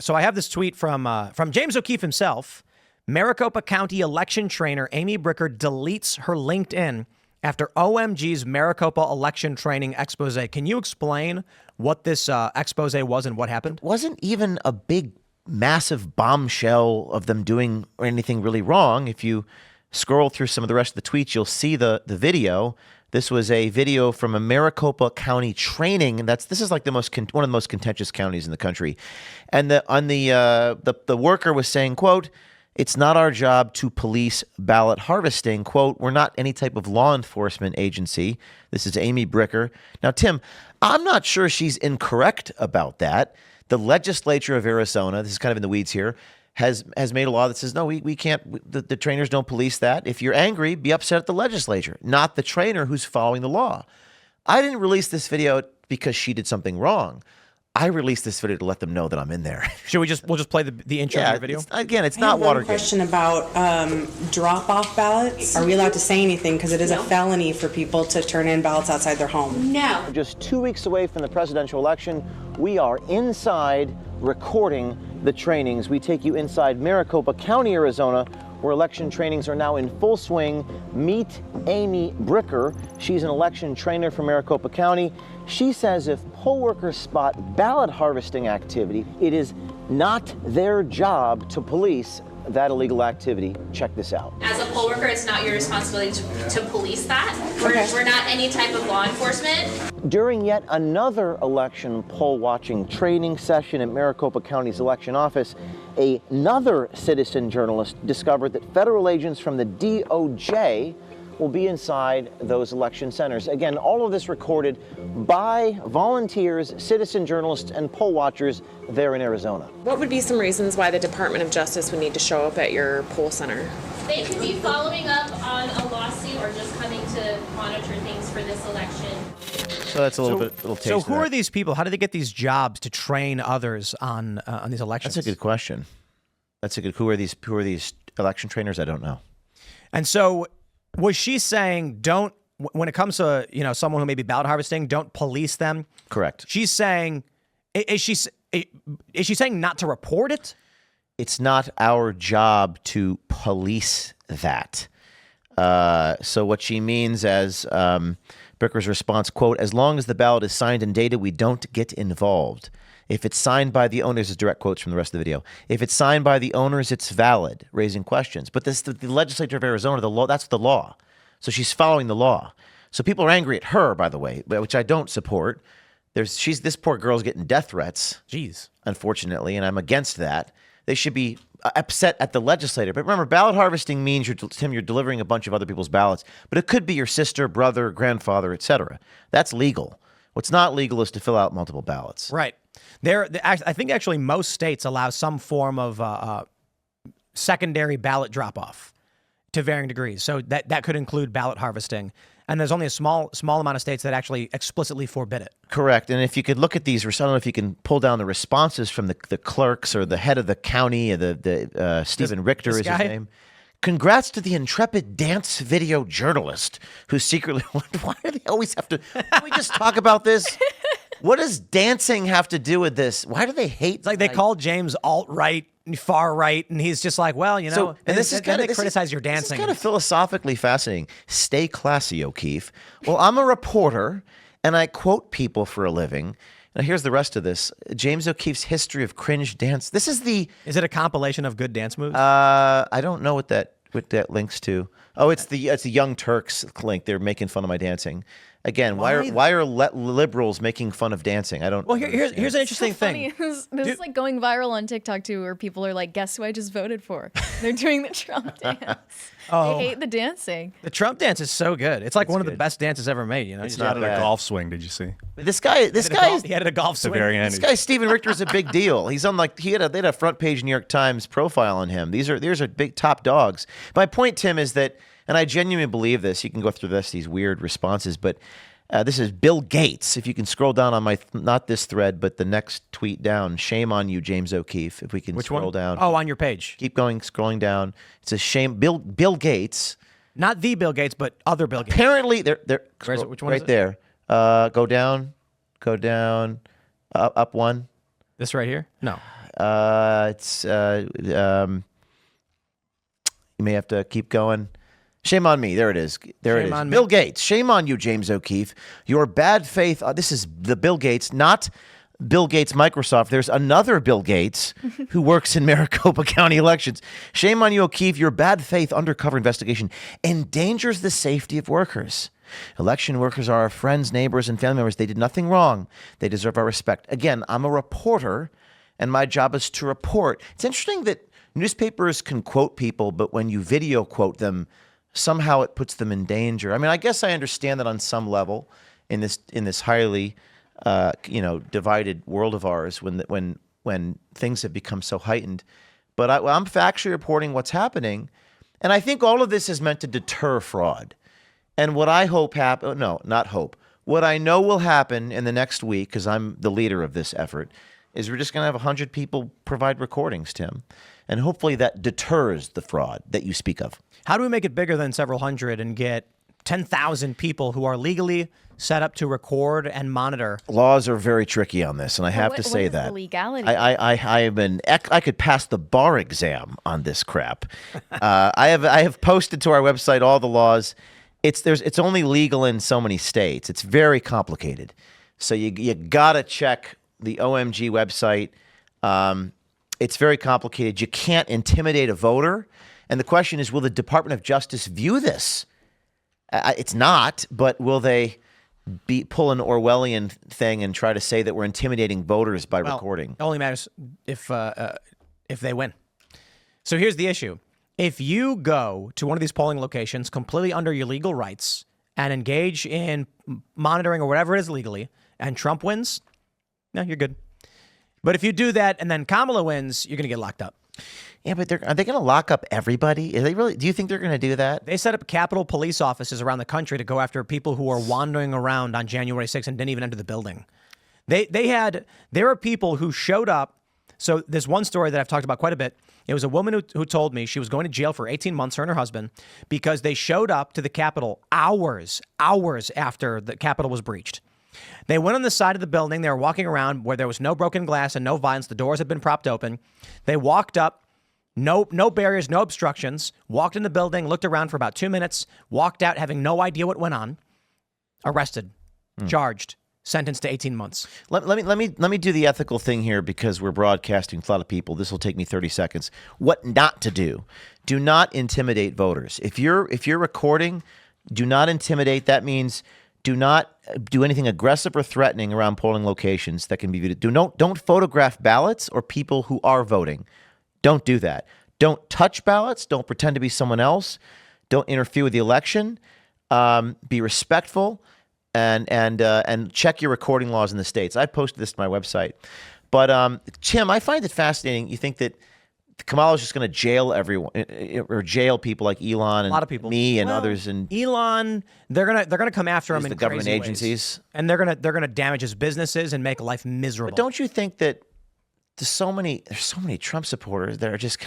So I have this tweet from James O'Keefe himself. Maricopa County election trainer Amy Bricker deletes her LinkedIn after OMG's Maricopa election training expose. Can you explain what this expose was and what happened? It wasn't even a big, massive bombshell of them doing anything really wrong. If you scroll through some of the rest of the tweets, you'll see the video. This was a video from a Maricopa County training, and this is like one of the most contentious counties in the country. And the worker was saying, quote, "It's not our job to police ballot harvesting." Quote, "We're not any type of law enforcement agency." This is Amy Bricker. Now, Tim, I'm not sure she's incorrect about that. The legislature of Arizona, this is kind of in the weeds here, has made a law that says, no, we can't, the trainers don't police that. If you're angry, be upset at the legislature, not the trainer who's following the law. I didn't release this video because she did something wrong. I released this video to let them know that I'm in there. We'll just play the intro of your video? It's not Watergate. Question about drop-off ballots. Are we allowed to say anything? Because it is a felony for people to turn in ballots outside their home. No. Just 2 weeks away from the presidential election, we are inside recording the trainings. We take you inside Maricopa County, Arizona, where election trainings are now in full swing. Meet Amy Bricker. She's an election trainer from Maricopa County. She says if poll workers spot ballot harvesting activity, it is not their job to police that illegal activity. Check this out. As a poll worker, it's not your responsibility to police that. We're not any type of law enforcement. During yet another election poll watching training session at Maricopa County's election office, another citizen journalist discovered that federal agents from the DOJ will be inside those election centers. Again, all of this recorded by volunteers, citizen journalists, and poll watchers there in Arizona. What would be some reasons why the Department of Justice would need to show up at your poll center? They could be following up on a lawsuit or just coming to monitor things for this election. So that's a little taste. So who are these people? How do they get these jobs to train others on these elections? That's a good question. Who are these election trainers? I don't know. And so was she saying when it comes to someone who may be ballot harvesting, don't police them? Correct. She's saying, is she saying not to report it? It's not our job to police that. So what she means as Bricker's response, quote, "As long as the ballot is signed and dated, we don't get involved. If it's signed by the owners," is direct quotes from the rest of the video. "If it's signed by the owners, it's valid," raising questions. But the legislature of Arizona, the law, that's the law. So she's following the law. So people are angry at her, by the way, which I don't support. This poor girl's getting death threats. Jeez. Unfortunately, and I'm against that. They should be upset at the legislator. But remember, ballot harvesting means you're delivering a bunch of other people's ballots. But it could be your sister, brother, grandfather, etc. That's legal. What's not legal is to fill out multiple ballots. Right. I think actually most states allow some form of secondary ballot drop-off to varying degrees. So that could include ballot harvesting. And there's only a small amount of states that actually explicitly forbid it. Correct. And if you could look at these, I don't know if you can pull down the responses from the clerks or the head of the county, Stephen Richter is his name. Congrats to the intrepid dance video journalist who secretly wondered, why do they always have to, can we just talk about this? What does dancing have to do with this? Why do they hate? It's like they call James alt-right, far right, and he's just like, well, and this is kind of criticize your dancing. This is kind of philosophically fascinating. Stay classy, O'Keefe. Well, I'm a reporter, and I quote people for a living. Now, here's the rest of this. James O'Keefe's history of cringe dance. This is Is it a compilation of good dance moves? I don't know what that links to. Oh, it's the Young Turks link. They're making fun of my dancing. Again, why are liberals making fun of dancing? I don't. Well, here's an interesting thing. This is like going viral on TikTok too, where people are like, "Guess who I just voted for?" They're doing the Trump dance. They hate the dancing. The Trump dance is so good. It's like one of the best dances ever made. It's not at a golf swing. Did you see? This guy, he had a golf swing. Very end. This guy, Stephen Richter, is a big deal. He's on they had a front page New York Times profile on him. These are big top dogs. My point, Tim, is that, and I genuinely believe this. You can go through these weird responses, but. This is Bill Gates. If you can scroll down on not this thread, but the next tweet down. Shame on you, James O'Keefe. If we can scroll down. Oh, on your page. Keep going, scrolling down. It's a shame. Bill Gates. Not the Bill Gates, but other Bill Gates. Apparently, they're which one right is it? there. Go down, up one. This right here? No. You may have to keep going. Shame on me. There it is. There Shame it is. on me. Bill Gates. Shame on you, James O'Keefe. Your bad faith. This is the Bill Gates, not Bill Gates Microsoft. There's another Bill Gates who works in Maricopa County elections. Shame on you, O'Keefe. Your bad faith undercover investigation endangers the safety of workers. Election workers are our friends, neighbors, and family members. They did nothing wrong. They deserve our respect. Again, I'm a reporter, and my job is to report. It's interesting that newspapers can quote people, but when you video quote them, somehow it puts them in danger. I mean, I guess I understand that on some level in this highly divided world of ours when things have become so heightened. But I'm factually reporting what's happening, and I think all of this is meant to deter fraud. And what I hope what I know will happen in the next week, because I'm the leader of this effort, is we're just going to have 100 people provide recordings, Tim. And hopefully that deters the fraud that you speak of. How do we make it bigger than several hundred and get 10,000 people who are legally set up to record and monitor? Laws are very tricky on this, and I have to say what is that. the legality? I could pass the bar exam on this crap. I have posted to our website all the laws. It's only legal in so many states. It's very complicated. So you gotta check the OMG website. It's very complicated. You can't intimidate a voter. And the question is, will the Department of Justice view this? It's not, but will they pull an Orwellian thing and try to say that we're intimidating voters by recording? It only matters if they win. So here's the issue. If you go to one of these polling locations completely under your legal rights and engage in monitoring or whatever it is legally, and Trump wins, no, you're good. But if you do that and then Kamala wins, you're going to get locked up. Yeah, but are they going to lock up everybody? Do you think they're going to do that? They set up Capitol police offices around the country to go after people who were wandering around on January 6th and didn't even enter the building. There are people who showed up. So there's one story that I've talked about quite a bit. It was a woman who told me she was going to jail for 18 months, her and her husband, because they showed up to the Capitol hours after the Capitol was breached. They went on the side of the building. They were walking around where there was no broken glass and no violence. The doors had been propped open. They walked up, no barriers, no obstructions, walked in the building, looked around for about 2 minutes, walked out having no idea what went on, arrested, charged, sentenced to 18 months. Let me do the ethical thing here, because we're broadcasting to a lot of people. This will take me 30 seconds. What not to do? Do not intimidate voters. If you're recording, do not intimidate. That means do not do anything aggressive or threatening around polling locations that can be viewed. Don't photograph ballots or people who are voting. Don't do that. Don't touch ballots. Don't pretend to be someone else. Don't interfere with the election. Be respectful, and check your recording laws in the states. I posted this to my website. But Tim, I find it fascinating. You think that Kamala's just going to jail everyone, or jail people like Elon and a lot of people, me and others, and Elon. They're gonna come after him in the government crazy agencies, ways. And they're gonna damage his businesses and make life miserable. But don't you think that there's so many Trump supporters that are just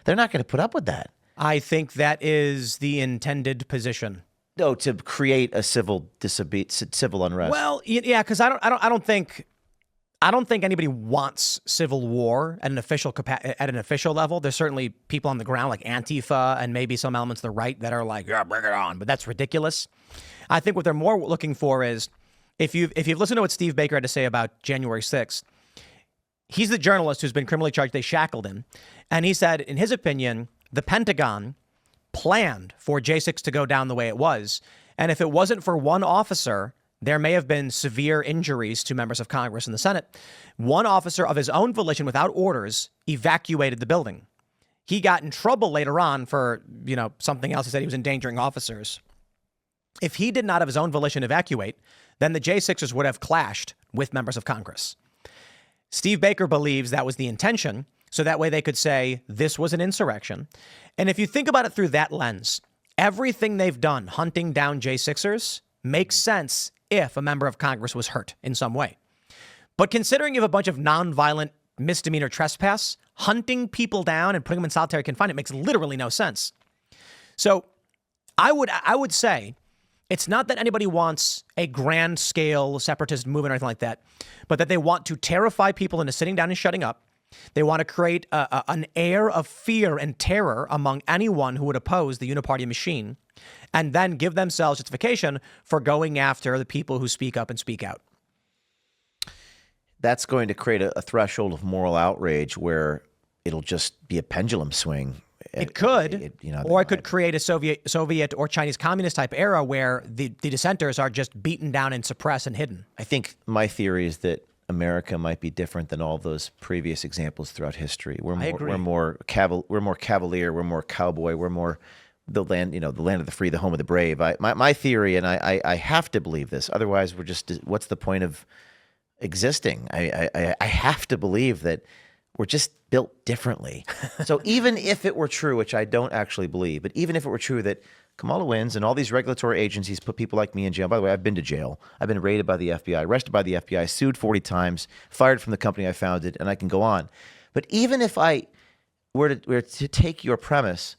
they're not going to put up with that? I think that is the intended position. No, to create a civil unrest. Well, yeah, because I don't think anybody wants civil war at an official level. There's certainly people on the ground like Antifa and maybe some elements of the right that are like, yeah, bring it on, but that's ridiculous. I think what they're more looking for is if you've listened to what Steve Baker had to say about January 6th, he's the journalist who's been criminally charged. They shackled him, and he said, in his opinion, the Pentagon planned for J6 to go down the way it was, and if it wasn't for one officer, there may have been severe injuries to members of Congress and the Senate. One officer of his own volition without orders evacuated the building. He got in trouble later on for, something else. He said he was endangering officers. If he did not of his own volition evacuate, then the J6ers would have clashed with members of Congress. Steve Baker believes that was the intention, so that way they could say this was an insurrection. And if you think about it through that lens, everything they've done hunting down J6ers makes sense if a member of Congress was hurt in some way. But considering you have a bunch of nonviolent misdemeanor trespass, hunting people down and putting them in solitary confinement makes literally no sense. So I would say it's not that anybody wants a grand scale separatist movement or anything like that, but that they want to terrify people into sitting down and shutting up. They want to create an air of fear and terror among anyone who would oppose the uniparty machine, and then give themselves justification for going after the people who speak up and speak out. That's going to create a threshold of moral outrage where it'll just be a pendulum swing. It could, or it could create a Soviet or Chinese communist type era where the dissenters are just beaten down and suppressed and hidden. I think my theory is that America might be different than all those previous examples throughout history. We're more cavalier, we're more cowboy, we're more the land of the free, the home of the brave. My theory, and I have to believe this, otherwise we're just, what's the point of existing? I have to believe that we're just built differently. So even if it were true, which I don't actually believe, but even if it were true that Kamala wins and all these regulatory agencies put people like me in jail. By the way, I've been to jail. I've been raided by the FBI, arrested by the FBI, sued 40 times, fired from the company I founded, and I can go on. But even if I were to take your premise,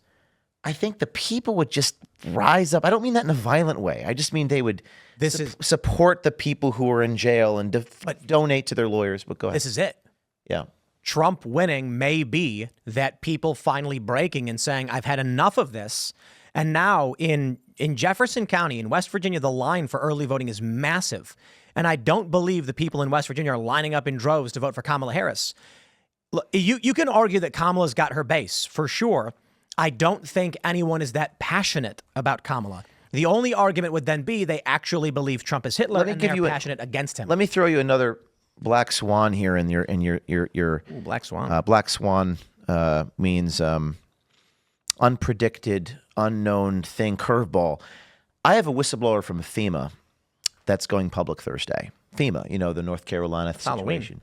I think the people would just rise up. I don't mean that in a violent way. I just mean they would support the people who are in jail and donate to their lawyers. But go ahead. This is it. Yeah. Trump winning may be that people finally breaking and saying, I've had enough of this. And now in Jefferson County, in West Virginia, the line for early voting is massive. And I don't believe the people in West Virginia are lining up in droves to vote for Kamala Harris. Look, you can argue that Kamala's got her base, for sure. I don't think anyone is that passionate about Kamala. The only argument would then be they actually believe Trump is Hitler and they're passionate against him. Let me throw you another black swan here in your Ooh, black swan. Black swan means unpredicted, unknown thing, curveball. I have a whistleblower from FEMA that's going public Thursday. FEMA, the North Carolina situation. Halloween.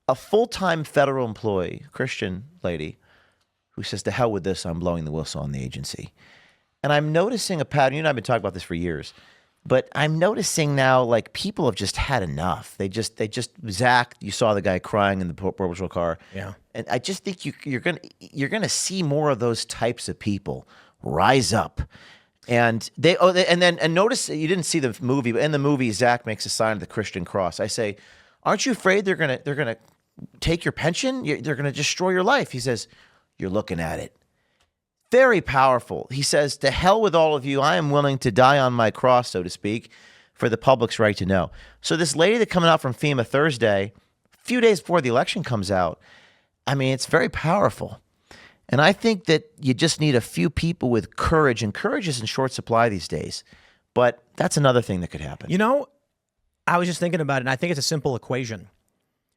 A full-time federal employee, Christian lady, who says, to hell with this, I'm blowing the whistle on the agency. And I'm noticing a pattern. You and I have been talking about this for years. But I'm noticing now, like, people have just had enough. They just, Zach, you saw the guy crying in the Border Patrol car. Yeah. And I just think you're gonna see more of those types of people rise up. And and notice you didn't see the movie, but in the movie, Zach makes a sign of the Christian cross. I say, aren't you afraid they're gonna take your pension? They're gonna destroy your life. He says, you're looking at it. Very powerful. He says, to hell with all of you. I am willing to die on my cross, so to speak, for the public's right to know. So this lady that coming out from FEMA Thursday, a few days before the election comes out, I mean, it's very powerful. And I think that you just need a few people with courage, and courage is in short supply these days. But that's another thing that could happen. I was just thinking about it, and I think it's a simple equation.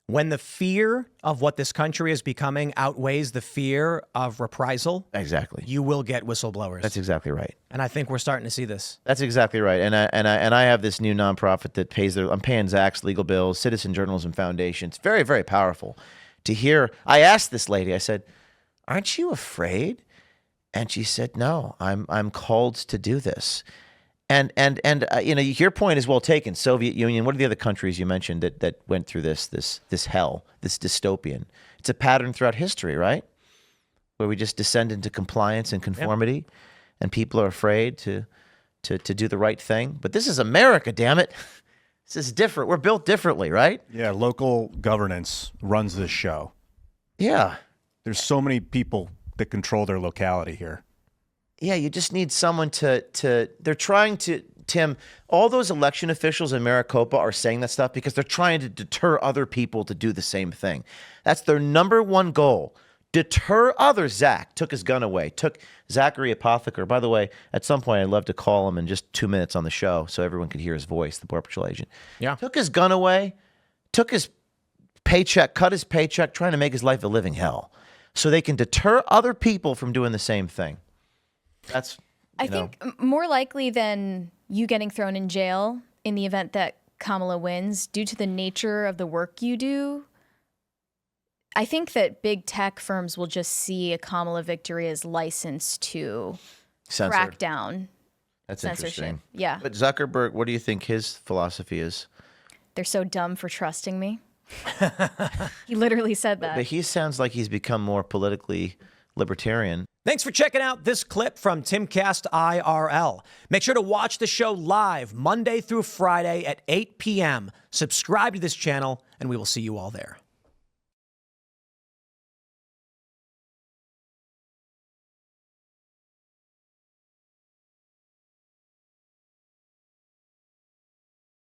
When the fear of what this country is becoming outweighs the fear of reprisal, exactly, you will get whistleblowers. That's exactly right. And I think we're starting to see this. That's exactly right. And I have this new nonprofit that pays I'm paying Zach's legal bills, Citizen Journalism Foundation. It's very, very powerful to hear. I asked this lady, I said, aren't you afraid? And she said, no, I'm called to do this. And your point is well taken. Soviet Union. What are the other countries you mentioned that went through this hell, this dystopian? It's a pattern throughout history, right? Where we just descend into compliance and conformity, and people are afraid to do the right thing. But this is America, damn it! This is different. We're built differently, right? Yeah, local governance runs this show. Yeah, there's so many people that control their locality here. Yeah, you just need someone they're trying to, Tim, all those election officials in Maricopa are saying that stuff because they're trying to deter other people to do the same thing. That's their number one goal. Deter others. Zach took his gun away, took Zachary Apotheker. By the way, at some point, I'd love to call him in just 2 minutes on the show so everyone could hear his voice, the Border Patrol agent. Yeah. Took his gun away, took his paycheck, cut his paycheck, trying to make his life a living hell so they can deter other people from doing the same thing. I think more likely than you getting thrown in jail in the event that Kamala wins, due to the nature of the work you do, I think that big tech firms will just see a Kamala victory as license to crack down. That's censorship. Interesting. Yeah. But Zuckerberg, what do you think his philosophy is? They're so dumb for trusting me. He literally said that. But he sounds like he's become more politically libertarian. Thanks for checking out this clip from Timcast IRL. Make sure to watch the show live Monday through Friday at 8 p.m. Subscribe to this channel, and we will see you all there.